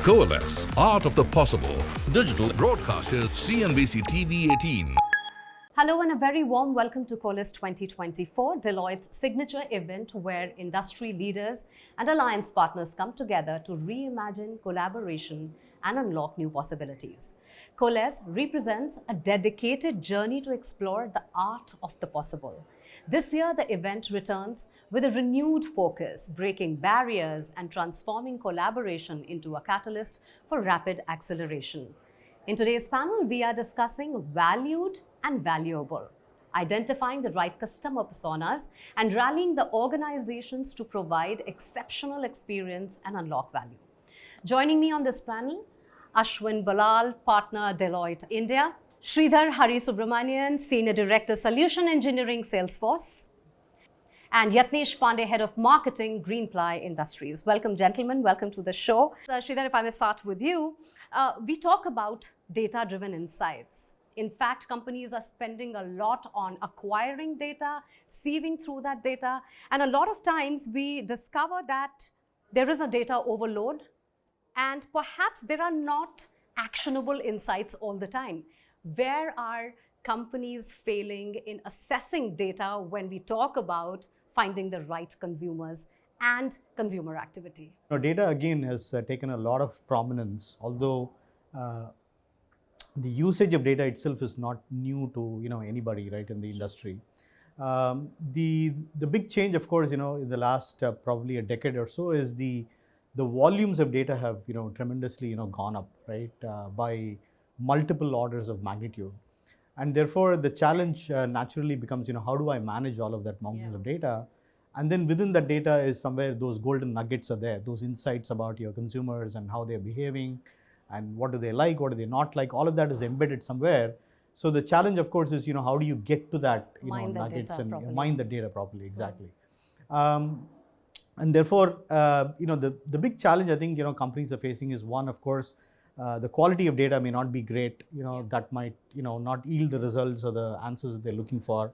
Coalesce, Art of the Possible, digital broadcaster, CNBC TV 18. Hello and a very warm welcome to Coalesce 2024, Deloitte's signature event where industry leaders and alliance partners come together to reimagine collaboration and unlock new possibilities. Coalesce represents a dedicated journey to explore the art of the possible. This year, the event returns with a renewed focus, breaking barriers and transforming collaboration into a catalyst for rapid acceleration. In today's panel, we are discussing valued and valuable, identifying the right customer personas and rallying the organizations to provide exceptional experience and unlock value. Joining me on this panel, Ashwin Balal, partner Deloitte India, Sridhar Hari Subramanian, Senior Director Solution Engineering Salesforce, and Yatnesh Pandey, Head of Marketing, Greenply Industries. Welcome, gentlemen. Welcome to the show. Sridhar, if I may start with you, we talk about data-driven insights. In fact, companies are spending a lot on acquiring data, sieving through that data, and a lot of times we discover that there is a data overload and perhaps there are not actionable insights all the time. Where are companies failing in assessing data when we talk about finding the right consumers and consumer activity? Data again has taken a lot of prominence, although the usage of data itself is not new to anybody, right, in the industry. The big change, of course, in the last probably a decade or so is the volumes of data have tremendously gone up, right, by multiple orders of magnitude, and therefore the challenge naturally becomes how do I manage all of that mountains of data, and then within that data is somewhere those golden nuggets are there, those insights about your consumers and how they're behaving and what do they like, what do they not like, all of that is embedded somewhere. So the challenge, of course, is how do you get to that nuggets and mine the data properly, exactly. And therefore the big challenge I think companies are facing is one, of course, the quality of data may not be great, that might not yield the results or the answers that they're looking for.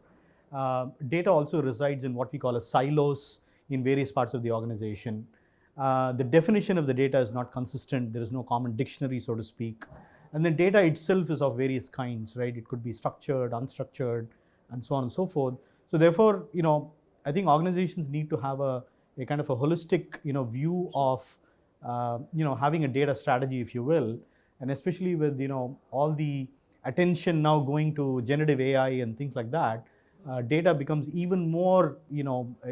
Data also resides in what we call as silos in various parts of the organization. The definition of the data is not consistent. There is no common dictionary, so to speak. And then data itself is of various kinds, right? It could be structured, unstructured, and so on and so forth. So therefore, I think organizations need to have a kind of a holistic, view of, having a data strategy, if you will, and especially with, all the attention now going to generative AI and things like that, data becomes even more,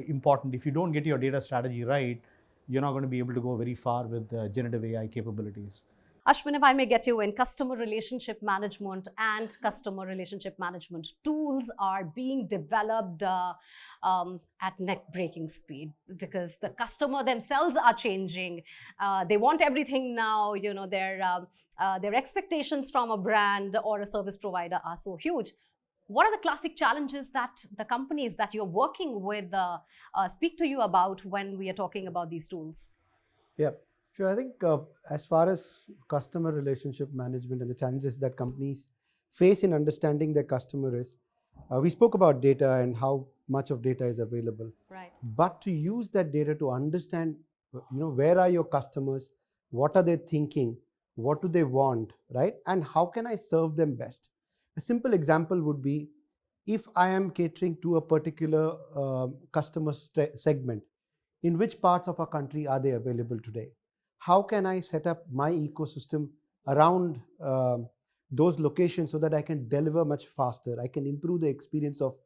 important. If you don't get your data strategy right, you're not going to be able to go very far with generative AI capabilities. Ashwin, if I may get you in, customer relationship management and customer relationship management tools are being developed at neck-breaking speed because the customer themselves are changing. They want everything now. Their expectations from a brand or a service provider are so huge. What are the classic challenges that the companies that you're working with speak to you about when we are talking about these tools? Yeah, sure. I think as far as customer relationship management and the challenges that companies face in understanding their customer is, we spoke about data and how much of data is available. Right. But to use that data to understand, where are your customers, what are they thinking, what do they want, right? And how can I serve them best? A simple example would be, if I am catering to a particular customer segment, in which parts of our country are they available today? How can I set up my ecosystem around those locations so that I can deliver much faster? I can improve the experience of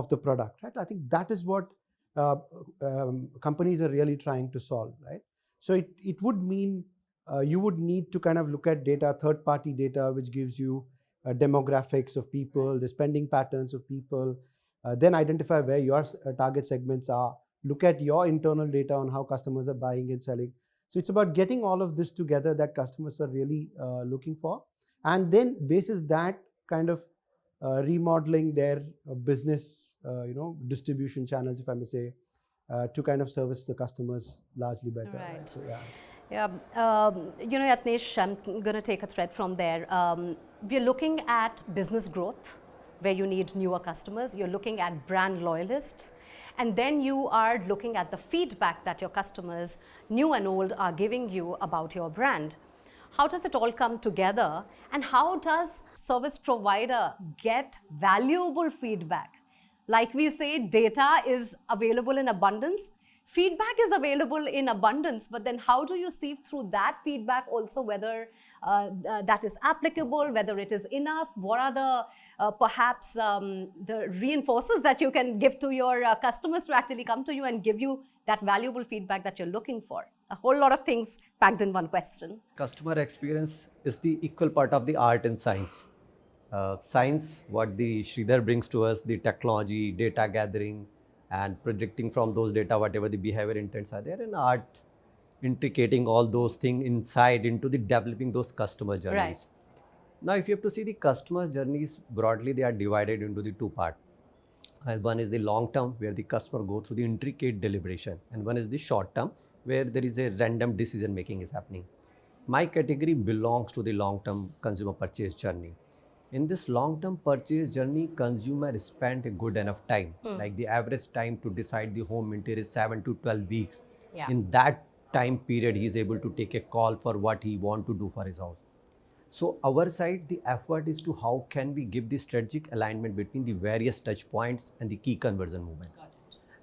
the product, right? I think that is what companies are really trying to solve, right? So it would mean you would need to kind of look at data, third-party data, which gives you demographics of people, the spending patterns of people, then identify where your target segments are, look at your internal data on how customers are buying and selling. So it's about getting all of this together that customers are really looking for, and then basis that kind of remodeling their business, distribution channels, if I may say, to kind of service the customers largely better. Right. So, yeah. Yeah, Yatnesh, I'm going to take a thread from there. We're looking at business growth, where you need newer customers. You're looking at brand loyalists. and then you are looking at the feedback that your customers, new and old, are giving you about your brand. How does it all come together, and how does service provider get valuable feedback? Like we say, data is available in abundance, feedback is available in abundance, but then how do you sieve through that feedback also, whether that is applicable, whether it is enough? What are the perhaps the reinforcers that you can give to your customers to actually come to you and give you that valuable feedback that you're looking for? A whole lot of things packed in one question. Customer experience is the equal part of the art and science. Science, what the Sridhar brings to us, the technology, data gathering, and predicting from those data whatever the behavior intents are there, and art, intricating all those things inside into the developing those customer journeys. Right. Now, if you have to see the customer journeys broadly, they are divided into the two parts. One is the long term, where the customer go through the intricate deliberation, and one is the short term, where there is a random decision making is happening. My category belongs to the long term consumer purchase journey. In this long-term purchase journey, consumer spent a good enough time. Like the average time to decide the home interior is 7 to 12 weeks. Yeah. In that time period, he is able to take a call for what he want to do for his house. So our side, the effort is to how can we give the strategic alignment between the various touch points and the key conversion movement.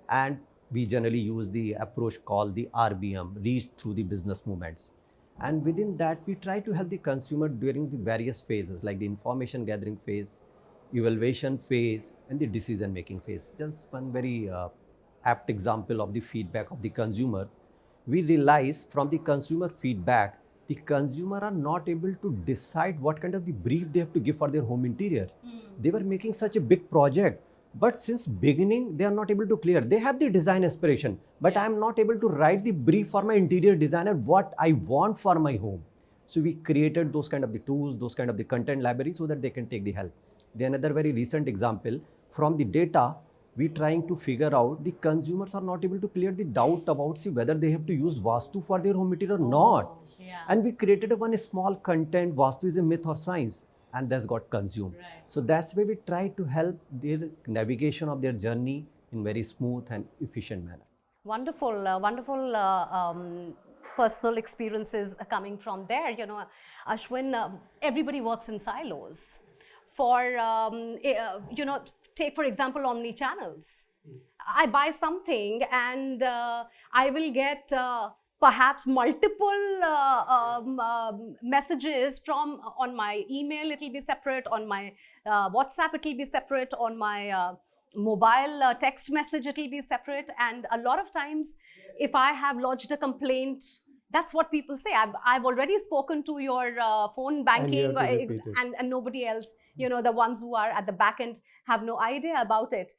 And we generally use the approach called the RBM, reach through the business movements. And within that, we try to help the consumer during the various phases, like the information gathering phase, evaluation phase, and the decision making phase. Just one very apt example of the feedback of the consumers. We realize from the consumer feedback, the consumer are not able to decide what kind of the brief they have to give for their home interior. They were making such a big project, but since beginning, they are not able to clear. They have the design aspiration, but I am not able to write the brief for my interior designer, what I want for my home. So we created those kind of the tools, those kind of the content library so that they can take the help. Then another very recent example, from the data, we trying to figure out the consumers are not able to clear the doubt about whether they have to use Vastu for their home interior or not. Yeah. And we created one small content, Vastu is a myth or science, and that's got consumed. Right. So that's where we try to help their navigation of their journey in very smooth and efficient manner. Wonderful, wonderful personal experiences coming from there. You know, Ashwin, everybody works in silos. For, you know, take for example omni-channels. I buy something and I will get perhaps multiple messages from on my email, it will be separate, on my WhatsApp, it will be separate, on my mobile text message, it will be separate. And a lot of times, if I have lodged a complaint, that's what people say. I've already spoken to your phone banking, and nobody else, you know, the ones who are at the back end have no idea about it.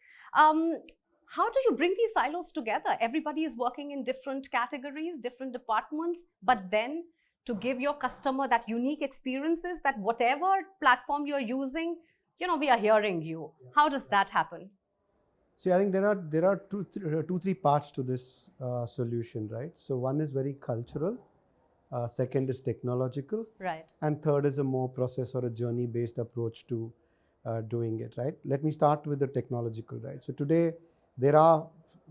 How do you bring these silos together? Everybody is working in different categories, different departments, but then to give your customer that unique experiences, that whatever platform you're using, you know, we are hearing you. How does that happen? See, I think there are two, three parts to this solution, right? So one is very cultural, second is technological, Right. and third is a more process or a journey-based approach to doing it, right? Let me start with the technological, right? So today there are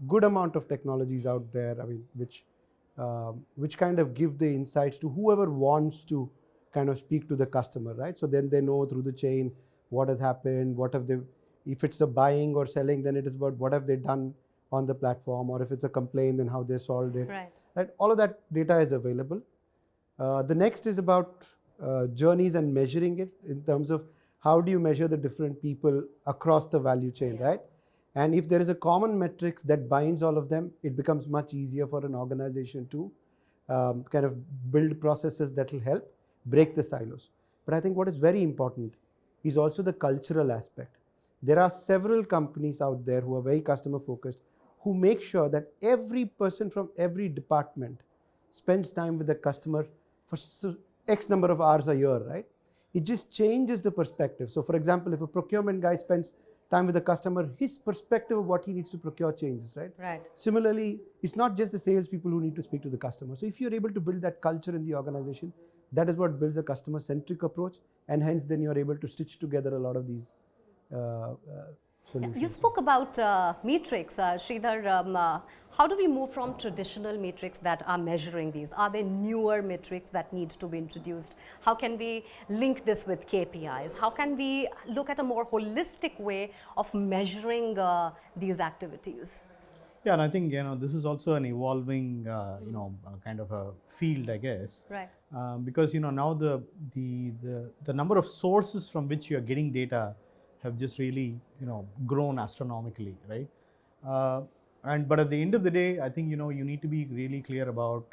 good amount of technologies out there, I mean, which kind of give the insights to whoever wants to kind of speak to the customer, right? So then they know through the chain what has happened, what have they. If it's a buying or selling, then it is about what have they done on the platform, or if it's a complaint, then how they solved it. Right. Right? All of that data is available. The next is about journeys and measuring it in terms of how do you measure the different people across the value chain, right? And if there is a common metrics that binds all of them, it becomes much easier for an organization to kind of build processes that will help break the silos. But I think what is very important is also the cultural aspect. There are several companies out there who are very customer focused, who make sure that every person from every department spends time with the customer for X number of hours a year, right? It just changes the perspective. So for example, if a procurement guy spends time with the customer, his perspective of what he needs to procure changes, right? Right. Similarly, it's not just the salespeople who need to speak to the customer. So if you're able to build that culture in the organization, that is what builds a customer-centric approach, and hence then you're able to stitch together a lot of these solutions. You spoke about metrics, Sridhar. How do we move from traditional metrics that are measuring these? Are there newer metrics that need to be introduced? How can we link this with KPIs? How can we look at a more holistic way of measuring these activities? Yeah, and I think this is also an evolving kind of a field, I guess. Right. Because now the number of sources from which you are getting data have just really grown astronomically, right? But at the end of the day, I think you need to be really clear about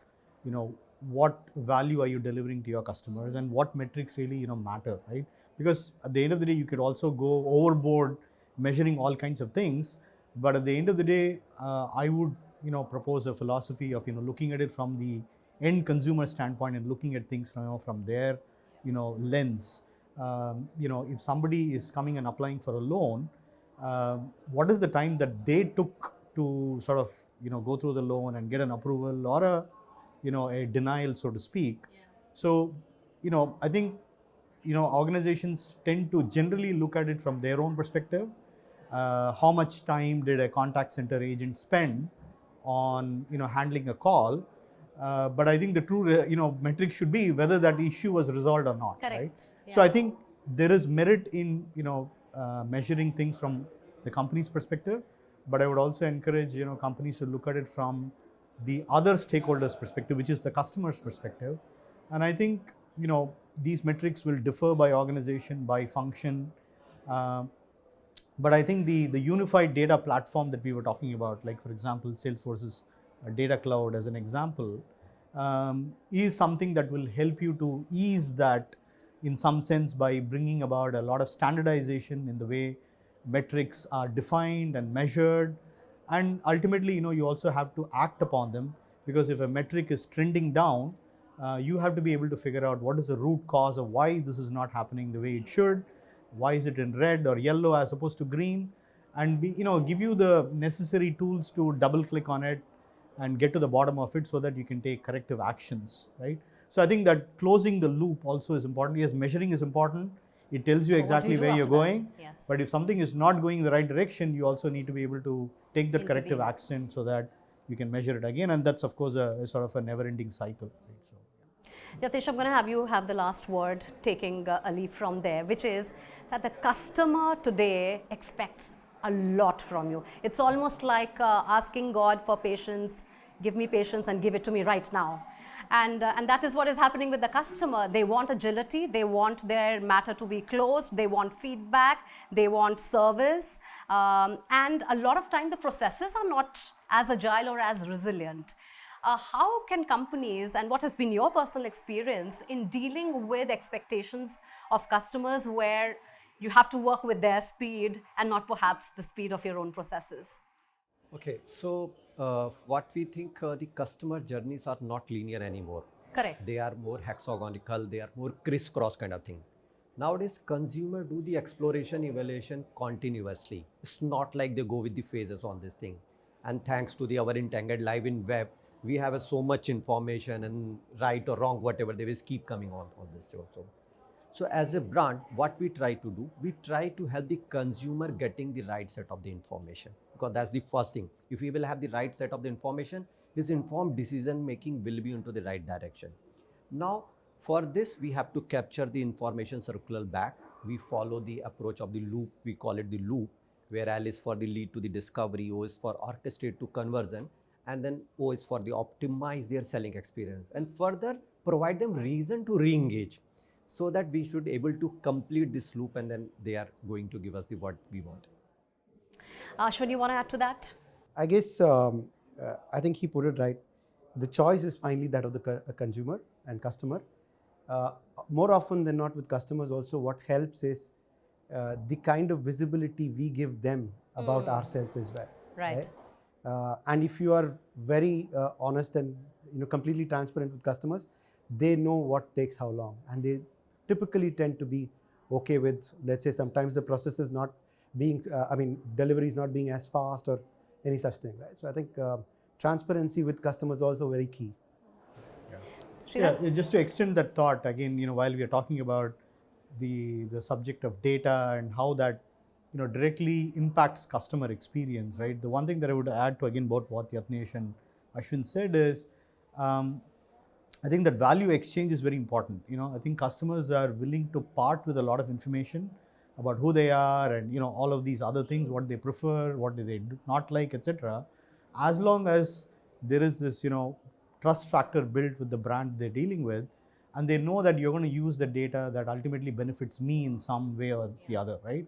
what value are you delivering to your customers and what metrics really matter, right? Because at the end of the day, you could also go overboard measuring all kinds of things, but at the end of the day, I would propose a philosophy of looking at it from the end consumer standpoint and looking at things from their lens. If somebody is coming and applying for a loan, what is the time that they took to sort of go through the loan and get an approval or a denial, so to speak. So I think organizations tend to generally look at it from their own perspective. How much time did a contact center agent spend on handling a call? But I think the true metric should be whether that issue was resolved or not. Correct. Right? Yeah. So I think there is merit in measuring things from the company's perspective, but I would also encourage companies to look at it from the other stakeholders' perspective, which is the customer's perspective. And I think these metrics will differ by organization, by function. But I think the unified data platform that we were talking about, like for example, Salesforce's Data Cloud as an example, is something that will help you to ease that in some sense by bringing about a lot of standardization in the way metrics are defined and measured. And ultimately, you also have to act upon them, because if a metric is trending down, you have to be able to figure out what is the root cause of why this is not happening the way it should. Why is it in red or yellow as opposed to green, and give you the necessary tools to double click on it and get to the bottom of it so that you can take corrective actions, right? So I think that closing the loop also is important. Yes, measuring is important. It tells you exactly where you're going. Yes. But if something is not going in the right direction, you also need to be able to take that corrective Intervene. action so that you can measure it again. And that's of course a sort of a never-ending cycle. Right? So, Yatish, I'm going to have you have the last word, taking a leaf from there, which is that the customer today expects a lot from you. It's almost like asking God for patience, give me patience and give it to me right now. And that is what is happening with the customer. They want agility, they want their matter to be closed, they want feedback, they want service. And a lot of time the processes are not as agile or as resilient. How can companies, and what has been your personal experience in dealing with expectations of customers where you have to work with their speed and not perhaps the speed of your own processes? Okay, so what we think the customer journeys are not linear anymore. Correct. They are more hexagonal, they are more crisscross kind of thing. Nowadays, consumer do the exploration, evaluation continuously. It's not like they go with the phases on this thing. And thanks to our entangled live in web, we have so much information, and right or wrong, whatever, they will keep coming on this also. So as a brand, what we try to do, we try to help the consumer getting the right set of the information, because that's the first thing. If we will have the right set of the information, his informed decision making will be into the right direction. Now, for this, we have to capture the information circular back. We follow the approach of the loop. We call it the loop, where L is for the lead to the discovery, O is for orchestrate to conversion, and then O is for the optimize their selling experience, and further provide them reason to re-engage, so that we should able to complete this loop, and then they are going to give us the what we want. Ashwin, you want to add to that? I guess I think he put it right. The choice is finally that of the consumer and customer. More often than not with customers also, what helps is the kind of visibility we give them about ourselves as well. Right. And if you are very honest and completely transparent with customers, they know what takes how long, and they typically tend to be okay with, let's say, sometimes the process is not being, delivery is not being as fast or any such thing, right? So I think transparency with customers is also very key. Sridhar? Yeah, just to extend that thought again, while we are talking about the subject of data and how that directly impacts customer experience, right? The one thing that I would add to again both what Yatnesh and Ashwin said is, I think that value exchange is very important. I think customers are willing to part with a lot of information about who they are and all of these other things, what they prefer, what do they do not like, etc. As long as there is this trust factor built with the brand they're dealing with, and they know that you're going to use the data that ultimately benefits me in some way or the other, right?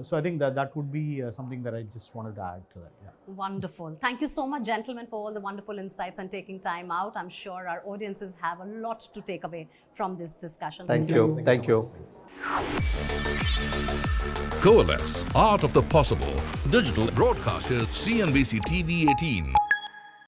So I think that would be something that I just wanted to add to that. Yeah. Wonderful. Thank you so much, gentlemen, for all the wonderful insights and taking time out. I'm sure our audiences have a lot to take away from this discussion. Thank you. Thank you. Coalesce, Art of the Possible, digital broadcaster CNBC TV 18.